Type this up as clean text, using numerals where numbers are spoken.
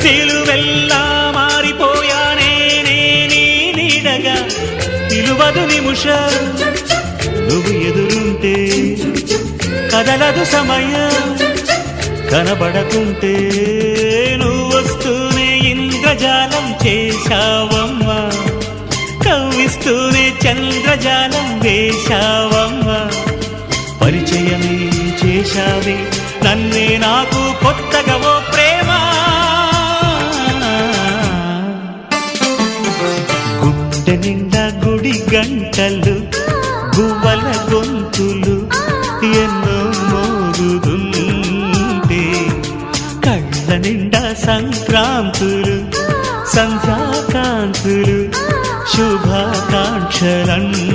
నిలువెల్లా మారిపోయానే నీ నీడగా నిలువదు నిమిషం నువ్వు ఎదురుంటే కదలదు సమయం కనబడకుంటే నువ్వు వస్తూనే ఇంద్రజాలం చేశావమ్మా కవ్విస్తూనే చంద్రజాలం వేశావమ్మా పరిచయమే చేశావే నన్నే నాకు కొత్తగా ఓ ప్రేమ గుండె నిండా గుడి గంటలు గువ్వల గొంతులు ఎన్నో మోగుతుంటే కళ్ళ నిండా సంక్రాంతులు సంధ్యాకాంతులు శుభాకాంక్షలన్నీ